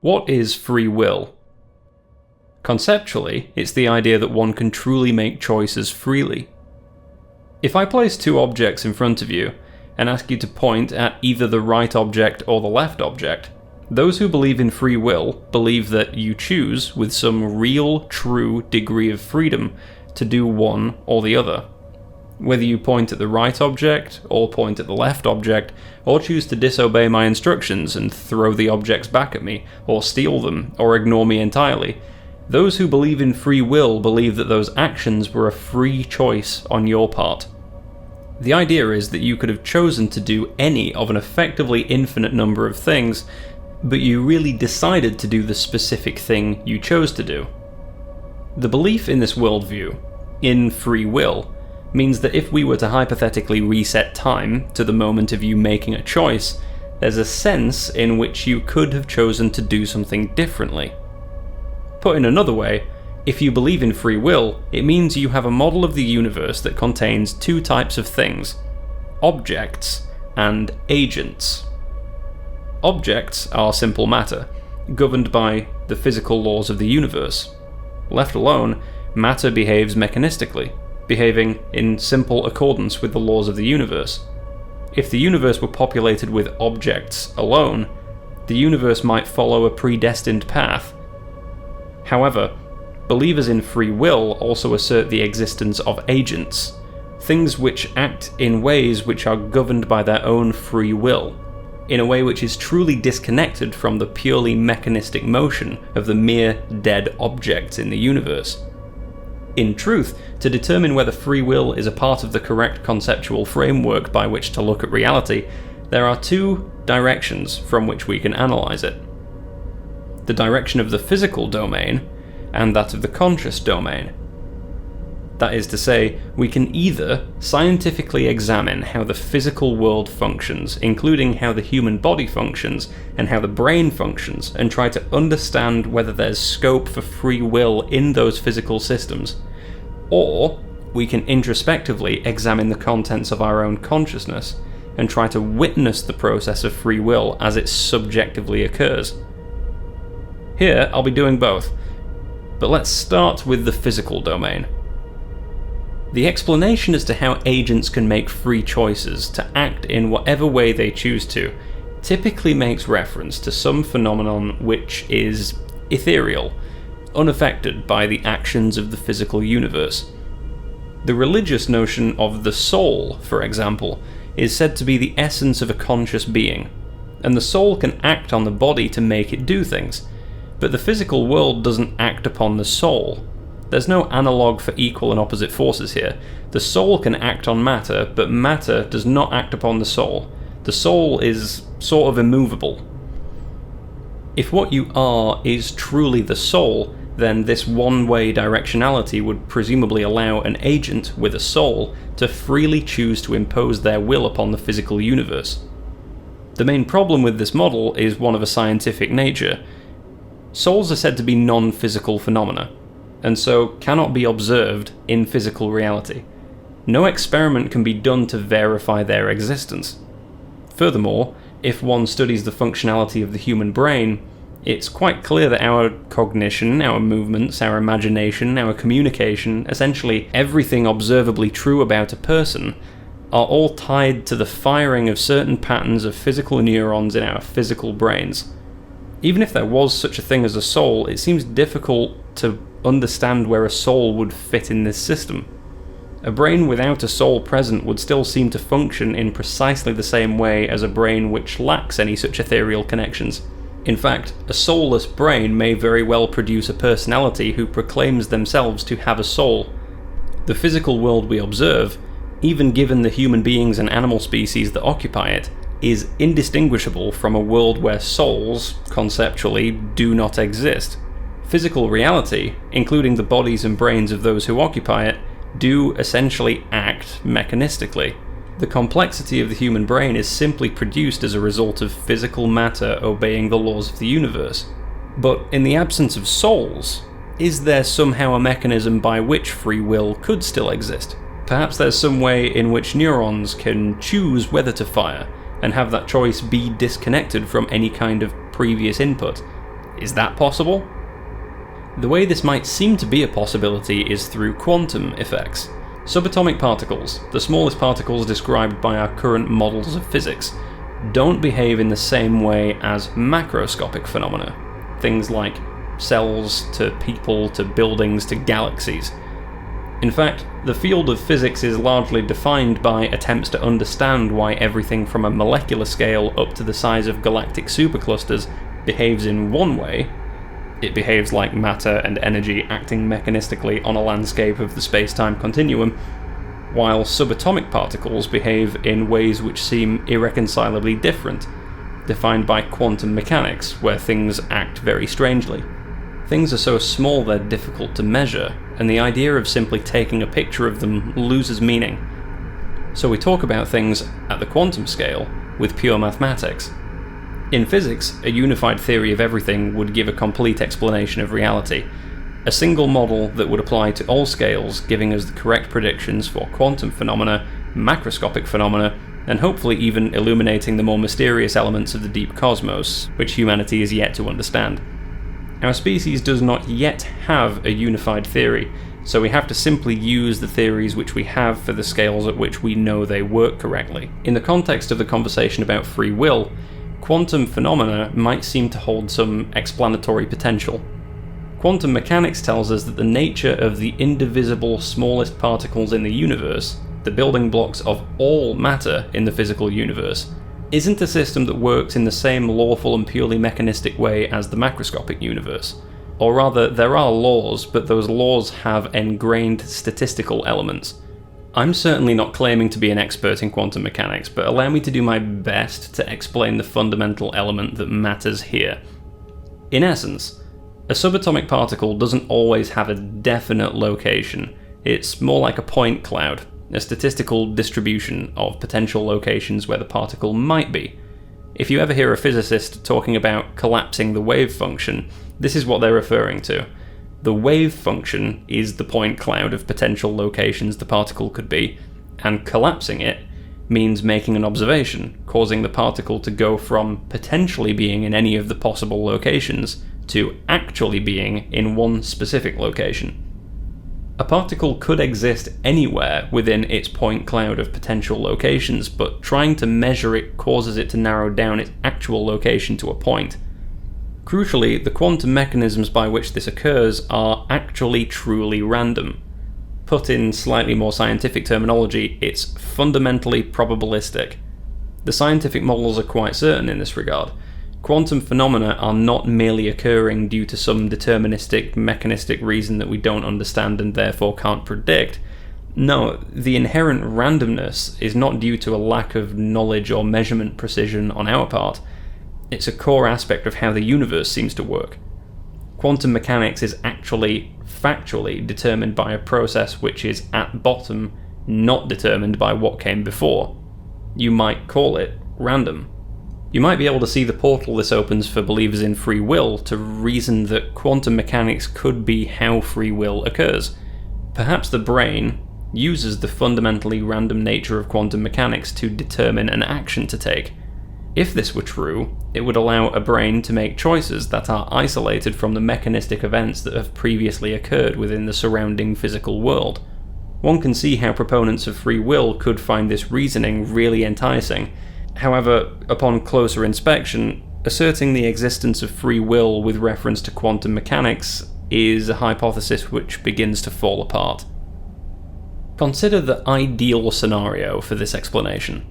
What is free will? Conceptually, it's the idea that one can truly make choices freely. If I place two objects in front of you and ask you to point at either the right object or the left object, those who believe in free will believe that you choose with some real, true degree of freedom to do one or the other. Whether you point at the right object, or point at the left object, or choose to disobey my instructions and throw the objects back at me, or steal them, or ignore me entirely, those who believe in free will believe that those actions were a free choice on your part. The idea is that you could have chosen to do any of an effectively infinite number of things, but you really decided to do the specific thing you chose to do. The belief in this worldview, in free will, means that if we were to hypothetically reset time to the moment of you making a choice, there's a sense in which you could have chosen to do something differently. Put in another way, if you believe in free will, it means you have a model of the universe that contains two types of things: objects and agents. Objects are simple matter, governed by the physical laws of the universe. Left alone, matter behaves mechanistically, behaving in simple accordance with the laws of the universe. If the universe were populated with objects alone, the universe might follow a predestined path. However, believers in free will also assert the existence of agents, things which act in ways which are governed by their own free will, in a way which is truly disconnected from the purely mechanistic motion of the mere dead objects in the universe. In truth, to determine whether free will is a part of the correct conceptual framework by which to look at reality, there are two directions from which we can analyze it. The direction of the physical domain, and that of the conscious domain. That is to say, we can either scientifically examine how the physical world functions, including how the human body functions and how the brain functions, and try to understand whether there's scope for free will in those physical systems, or we can introspectively examine the contents of our own consciousness and try to witness the process of free will as it subjectively occurs. Here, I'll be doing both, but let's start with the physical domain. The explanation as to how agents can make free choices to act in whatever way they choose to typically makes reference to some phenomenon which is ethereal, unaffected by the actions of the physical universe. The religious notion of the soul, for example, is said to be the essence of a conscious being, and the soul can act on the body to make it do things, but the physical world doesn't act upon the soul. There's no analogue for equal and opposite forces here. The soul can act on matter, but matter does not act upon the soul. The soul is sort of immovable. If what you are is truly the soul, then this one-way directionality would presumably allow an agent with a soul to freely choose to impose their will upon the physical universe. The main problem with this model is one of a scientific nature. Souls are said to be non-physical phenomena, and so cannot be observed in physical reality. No experiment can be done to verify their existence. Furthermore, if one studies the functionality of the human brain, it's quite clear that our cognition, our movements, our imagination, our communication, essentially everything observably true about a person, are all tied to the firing of certain patterns of physical neurons in our physical brains. Even if there was such a thing as a soul, it seems difficult to understand where a soul would fit in this system. A brain without a soul present would still seem to function in precisely the same way as a brain which lacks any such ethereal connections. In fact, a soulless brain may very well produce a personality who proclaims themselves to have a soul. The physical world we observe, even given the human beings and animal species that occupy it, is indistinguishable from a world where souls, conceptually, do not exist. Physical reality, including the bodies and brains of those who occupy it, do essentially act mechanistically. The complexity of the human brain is simply produced as a result of physical matter obeying the laws of the universe. But in the absence of souls, is there somehow a mechanism by which free will could still exist? Perhaps there's some way in which neurons can choose whether to fire, and have that choice be disconnected from any kind of previous input. Is that possible? The way this might seem to be a possibility is through quantum effects. Subatomic particles, the smallest particles described by our current models of physics, don't behave in the same way as macroscopic phenomena. Things like cells to people to buildings to galaxies. In fact, the field of physics is largely defined by attempts to understand why everything from a molecular scale up to the size of galactic superclusters behaves in one way. It behaves like matter and energy acting mechanistically on a landscape of the space-time continuum, while subatomic particles behave in ways which seem irreconcilably different, defined by quantum mechanics, where things act very strangely. Things are so small they're difficult to measure, and the idea of simply taking a picture of them loses meaning. So we talk about things at the quantum scale with pure mathematics. In physics, a unified theory of everything would give a complete explanation of reality, a single model that would apply to all scales, giving us the correct predictions for quantum phenomena, macroscopic phenomena, and hopefully even illuminating the more mysterious elements of the deep cosmos, which humanity is yet to understand. Our species does not yet have a unified theory, so we have to simply use the theories which we have for the scales at which we know they work correctly. In the context of the conversation about free will, quantum phenomena might seem to hold some explanatory potential. Quantum mechanics tells us that the nature of the indivisible smallest particles in the universe, the building blocks of all matter in the physical universe, isn't a system that works in the same lawful and purely mechanistic way as the macroscopic universe. Or rather, there are laws, but those laws have ingrained statistical elements. I'm certainly not claiming to be an expert in quantum mechanics, but allow me to do my best to explain the fundamental element that matters here. In essence, a subatomic particle doesn't always have a definite location. It's more like a point cloud, a statistical distribution of potential locations where the particle might be. If you ever hear a physicist talking about collapsing the wave function, this is what they're referring to. The wave function is the point cloud of potential locations the particle could be, and collapsing it means making an observation, causing the particle to go from potentially being in any of the possible locations to actually being in one specific location. A particle could exist anywhere within its point cloud of potential locations, but trying to measure it causes it to narrow down its actual location to a point. Crucially, the quantum mechanisms by which this occurs are actually truly random. Put in slightly more scientific terminology, it's fundamentally probabilistic. The scientific models are quite certain in this regard. Quantum phenomena are not merely occurring due to some deterministic, mechanistic reason that we don't understand and therefore can't predict. No, the inherent randomness is not due to a lack of knowledge or measurement precision on our part. It's a core aspect of how the universe seems to work. Quantum mechanics is actually, factually determined by a process which is, at bottom, not determined by what came before. You might call it random. You might be able to see the portal this opens for believers in free will to reason that quantum mechanics could be how free will occurs. Perhaps the brain uses the fundamentally random nature of quantum mechanics to determine an action to take. If this were true, it would allow a brain to make choices that are isolated from the mechanistic events that have previously occurred within the surrounding physical world. One can see how proponents of free will could find this reasoning really enticing. However, upon closer inspection, asserting the existence of free will with reference to quantum mechanics is a hypothesis which begins to fall apart. Consider the ideal scenario for this explanation.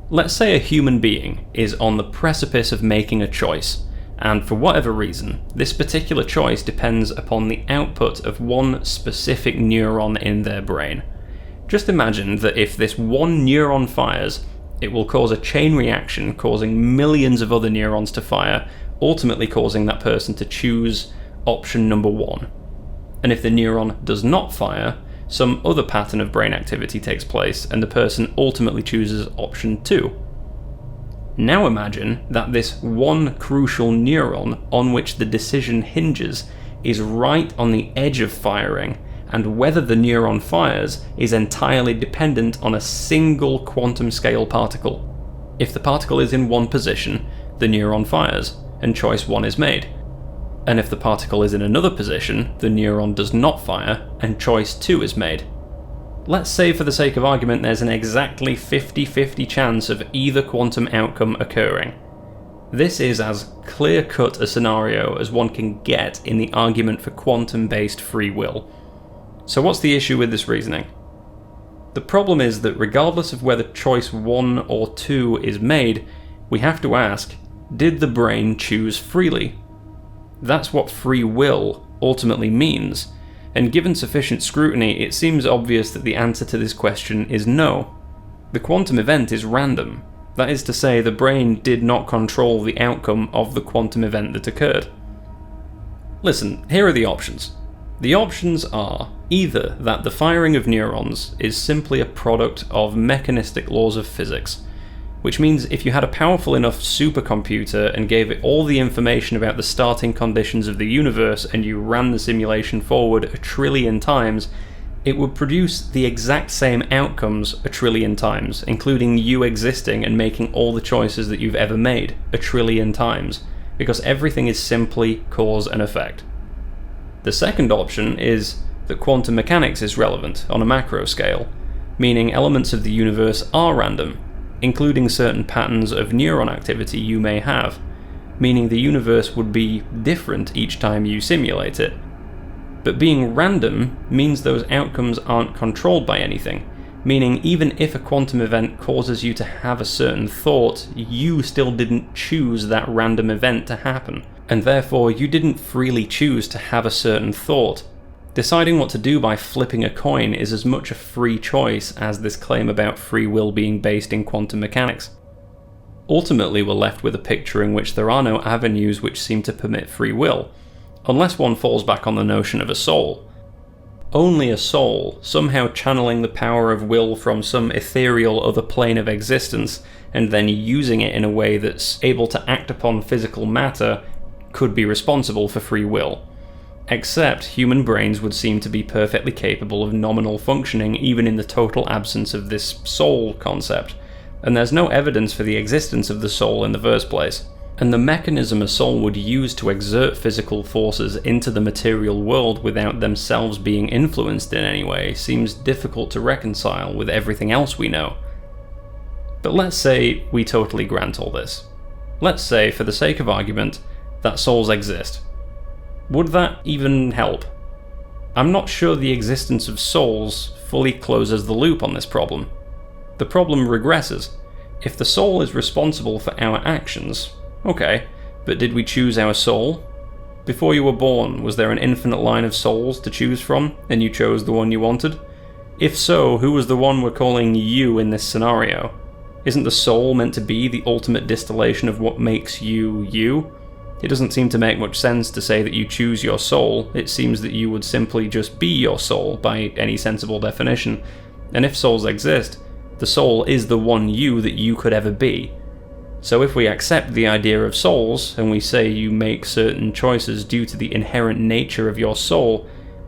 Let's say a human being is on the precipice of making a choice, and for whatever reason, this particular choice depends upon the output of one specific neuron in their brain. Just imagine that if this one neuron fires, it will cause a chain reaction causing millions of other neurons to fire, ultimately causing that person to choose option number one. And if the neuron does not fire, some other pattern of brain activity takes place and the person ultimately chooses option 2. Now imagine that this one crucial neuron on which the decision hinges is right on the edge of firing, and whether the neuron fires is entirely dependent on a single quantum scale particle. If the particle is in one position, the neuron fires, and choice 1 is made. And if the particle is in another position, the neuron does not fire, and choice 2 is made. Let's say for the sake of argument there's an exactly 50-50 chance of either quantum outcome occurring. This is as clear-cut a scenario as one can get in the argument for quantum-based free will. So what's the issue with this reasoning? The problem is that regardless of whether choice 1 or 2 is made, we have to ask, did the brain choose freely? That's what free will ultimately means, and given sufficient scrutiny, it seems obvious that the answer to this question is no. The quantum event is random. That is to say, the brain did not control the outcome of the quantum event that occurred. Listen, here are the options. The options are either that the firing of neurons is simply a product of mechanistic laws of physics, which means if you had a powerful enough supercomputer and gave it all the information about the starting conditions of the universe and you ran the simulation forward 1 trillion times, it would produce the exact same outcomes 1 trillion times, including you existing and making all the choices that you've ever made 1 trillion times, because everything is simply cause and effect. The second option is that quantum mechanics is relevant on a macro scale, meaning elements of the universe are random, including certain patterns of neuron activity you may have, meaning the universe would be different each time you simulate it. But being random means those outcomes aren't controlled by anything, meaning even if a quantum event causes you to have a certain thought, you still didn't choose that random event to happen, and therefore you didn't freely choose to have a certain thought. Deciding what to do by flipping a coin is as much a free choice as this claim about free will being based in quantum mechanics. Ultimately, we're left with a picture in which there are no avenues which seem to permit free will, unless one falls back on the notion of a soul. Only a soul, somehow channeling the power of will from some ethereal other plane of existence, and then using it in a way that's able to act upon physical matter, could be responsible for free will. Except human brains would seem to be perfectly capable of nominal functioning even in the total absence of this soul concept, and there's no evidence for the existence of the soul in the first place. And the mechanism a soul would use to exert physical forces into the material world without themselves being influenced in any way seems difficult to reconcile with everything else we know. But let's say we totally grant all this. Let's say, for the sake of argument, that souls exist. Would that even help? I'm not sure the existence of souls fully closes the loop on this problem. The problem regresses. If the soul is responsible for our actions, okay, but did we choose our soul? Before you were born, was there an infinite line of souls to choose from, and you chose the one you wanted? If so, who was the one we're calling you in this scenario? Isn't the soul meant to be the ultimate distillation of what makes you, you? It doesn't seem to make much sense to say that you choose your soul. It seems that you would simply just be your soul by any sensible definition. And if souls exist, the soul is the one you that you could ever be. So if we accept the idea of souls, and we say you make certain choices due to the inherent nature of your soul,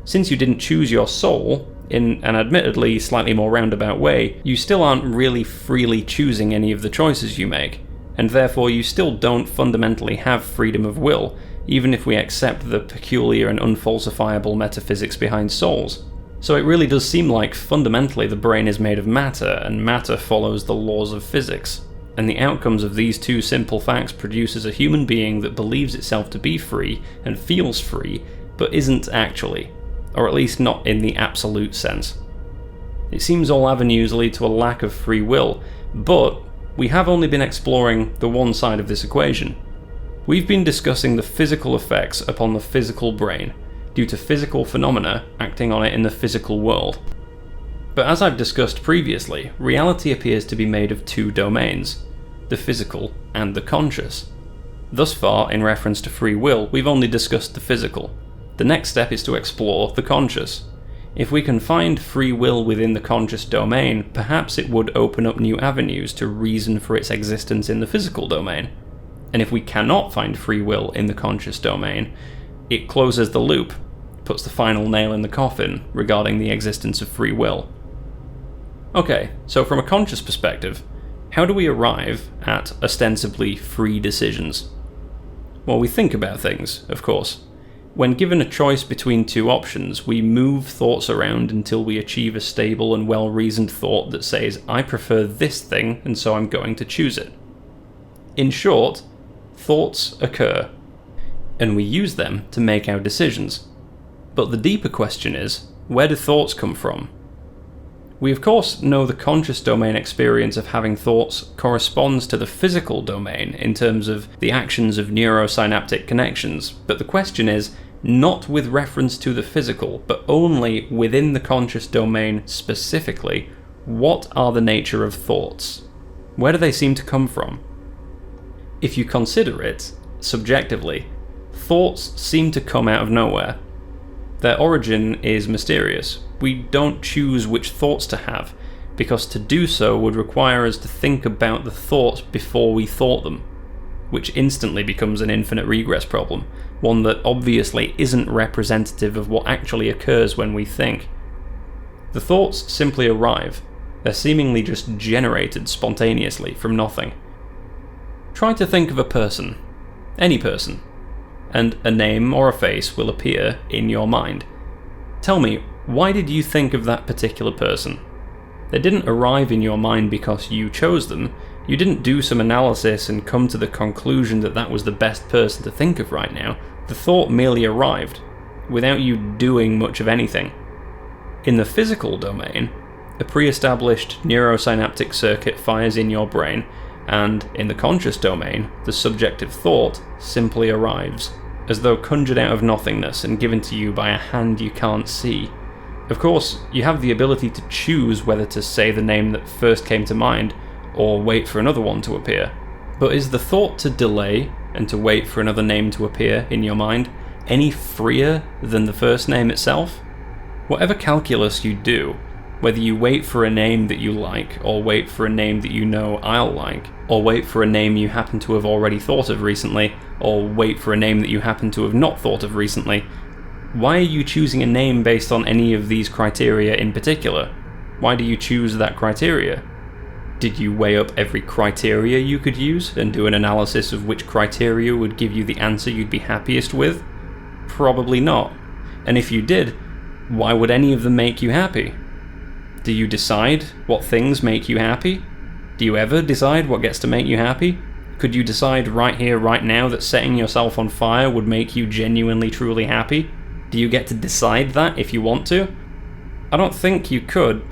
since you didn't choose your soul, in an admittedly slightly more roundabout way, you still aren't really freely choosing any of the choices you make, and therefore you still don't fundamentally have freedom of will, even if we accept the peculiar and unfalsifiable metaphysics behind souls. So it really does seem like fundamentally the brain is made of matter, and matter follows the laws of physics. And the outcomes of these two simple facts produces a human being that believes itself to be free and feels free, but isn't actually, or at least not in the absolute sense. It seems all avenues lead to a lack of free will, but we have only been exploring the one side of this equation. We've been discussing the physical effects upon the physical brain, due to physical phenomena acting on it in the physical world. But as I've discussed previously, reality appears to be made of two domains, the physical and the conscious. Thus far, in reference to free will, we've only discussed the physical. The next step is to explore the conscious. If we can find free will within the conscious domain, perhaps it would open up new avenues to reason for its existence in the physical domain. And if we cannot find free will in the conscious domain, it closes the loop, puts the final nail in the coffin regarding the existence of free will. Okay, so from a conscious perspective, how do we arrive at ostensibly free decisions? Well, we think about things, of course. When given a choice between two options, we move thoughts around until we achieve a stable and well-reasoned thought that says, I prefer this thing, and so I'm going to choose it. In short, thoughts occur, and we use them to make our decisions. But the deeper question is, where do thoughts come from? We of course know the conscious domain experience of having thoughts corresponds to the physical domain in terms of the actions of neurosynaptic connections, but the question is, not with reference to the physical, but only within the conscious domain specifically, what are the nature of thoughts? Where do they seem to come from? If you consider it, subjectively, thoughts seem to come out of nowhere. Their origin is mysterious. We don't choose which thoughts to have, because to do so would require us to think about the thoughts before we thought them, which instantly becomes an infinite regress problem, one that obviously isn't representative of what actually occurs when we think. The thoughts simply arrive. They're seemingly just generated spontaneously from nothing. Try to think of a person, any person, and a name or a face will appear in your mind. Tell me, why did you think of that particular person? They didn't arrive in your mind because you chose them. You didn't do some analysis and come to the conclusion that that was the best person to think of right now. The thought merely arrived, without you doing much of anything. In the physical domain, a pre-established neurosynaptic circuit fires in your brain, and in the conscious domain, the subjective thought simply arrives, as though conjured out of nothingness and given to you by a hand you can't see. Of course, you have the ability to choose whether to say the name that first came to mind, or wait for another one to appear. But is the thought to delay and to wait for another name to appear in your mind any freer than the first name itself? Whatever calculus you do, whether you wait for a name that you like, or wait for a name that you know I'll like, or wait for a name you happen to have already thought of recently, or wait for a name that you happen to have not thought of recently, why are you choosing a name based on any of these criteria in particular? Why do you choose that criteria? Did you weigh up every criteria you could use and do an analysis of which criteria would give you the answer you'd be happiest with? Probably not. And if you did, why would any of them make you happy? Do you decide what things make you happy? Do you ever decide what gets to make you happy? Could you decide right here, right now, that setting yourself on fire would make you genuinely, truly happy? Do you get to decide that if you want to? I don't think you could.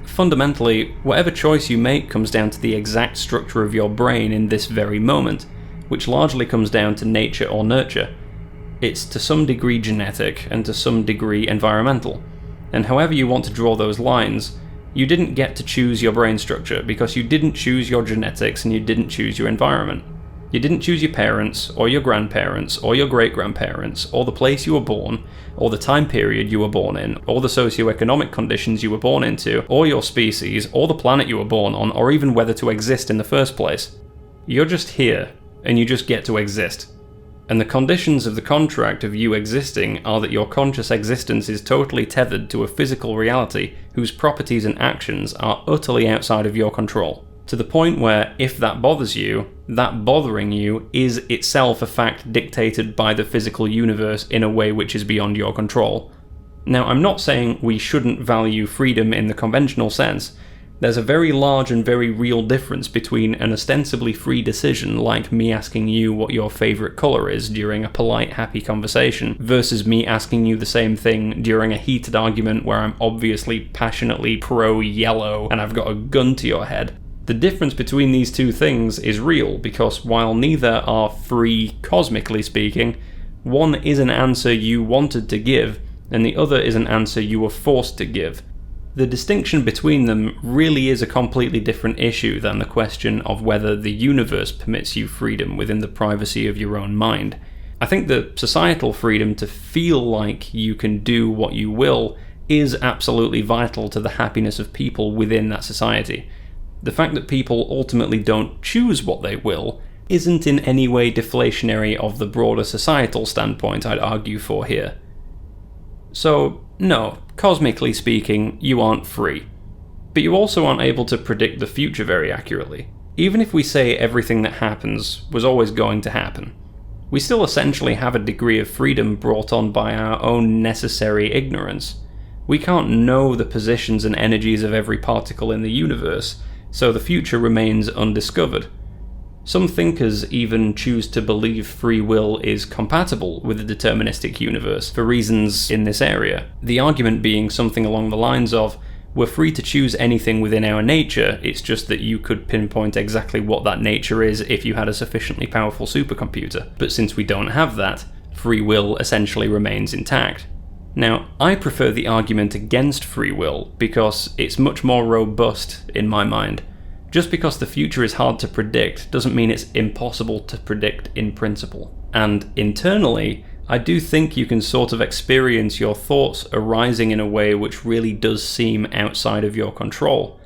Fundamentally, whatever choice you make comes down to the exact structure of your brain in this very moment, which largely comes down to nature or nurture. It's to some degree genetic and to some degree environmental. And however you want to draw those lines, you didn't get to choose your brain structure because you didn't choose your genetics and you didn't choose your environment. You didn't choose your parents, or your grandparents, or your great-grandparents, or the place you were born, or the time period you were born in, or the socioeconomic conditions you were born into, or your species, or the planet you were born on, or even whether to exist in the first place. You're just here, and you just get to exist. And the conditions of the contract of you existing are that your conscious existence is totally tethered to a physical reality whose properties and actions are utterly outside of your control. To the point where, if that bothers you, that bothering you is itself a fact dictated by the physical universe in a way which is beyond your control. Now, I'm not saying we shouldn't value freedom in the conventional sense. There's a very large and very real difference between an ostensibly free decision, like me asking you what your favourite colour is during a polite, happy conversation, versus me asking you the same thing during a heated argument where I'm obviously passionately pro-yellow and I've got a gun to your head. The difference between these two things is real, because while neither are free cosmically speaking, one is an answer you wanted to give, and the other is an answer you were forced to give. The distinction between them really is a completely different issue than the question of whether the universe permits you freedom within the privacy of your own mind. I think that societal freedom to feel like you can do what you will is absolutely vital to the happiness of people within that society. The fact that people ultimately don't choose what they will isn't in any way deflationary of the broader societal standpoint I'd argue for here. So, no, cosmically speaking, you aren't free. But you also aren't able to predict the future very accurately. Even if we say everything that happens was always going to happen, we still essentially have a degree of freedom brought on by our own necessary ignorance. We can't know the positions and energies of every particle in the universe, so the future remains undiscovered. Some thinkers even choose to believe free will is compatible with the deterministic universe for reasons in this area. The argument being something along the lines of, we're free to choose anything within our nature, it's just that you could pinpoint exactly what that nature is if you had a sufficiently powerful supercomputer. But since we don't have that, free will essentially remains intact. Now, I prefer the argument against free will because it's much more robust in my mind. Just because the future is hard to predict doesn't mean it's impossible to predict in principle. And internally, I do think you can sort of experience your thoughts arising in a way which really does seem outside of your control.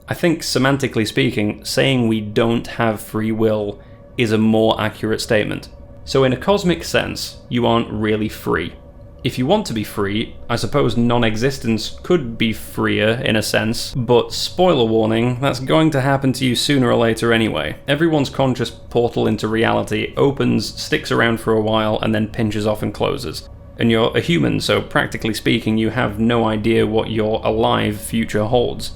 I think, semantically speaking, saying we don't have free will is a more accurate statement. So in a cosmic sense, you aren't really free. If you want to be free, I suppose non-existence could be freer in a sense, but spoiler warning, that's going to happen to you sooner or later anyway. Everyone's conscious portal into reality opens, sticks around for a while, and then pinches off and closes. And you're a human, so practically speaking, you have no idea what your alive future holds.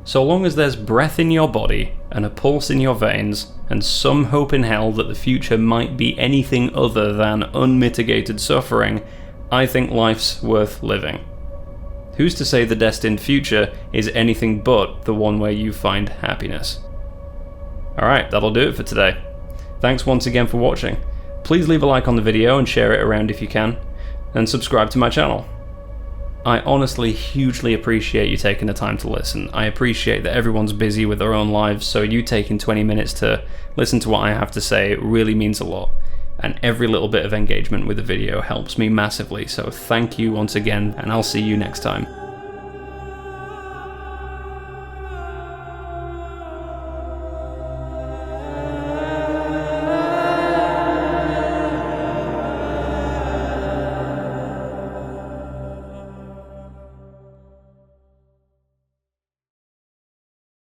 So long as there's breath in your body, and a pulse in your veins, and some hope in hell that the future might be anything other than unmitigated suffering, I think life's worth living. Who's to say the destined future is anything but the one where you find happiness? Alright, that'll do it for today. Thanks once again for watching. Please leave a like on the video and share it around if you can, and subscribe to my channel. I honestly hugely appreciate you taking the time to listen. I appreciate that everyone's busy with their own lives, so you taking 20 minutes to listen to what I have to say really means a lot. And every little bit of engagement with the video helps me massively, so thank you once again, and I'll see you next time.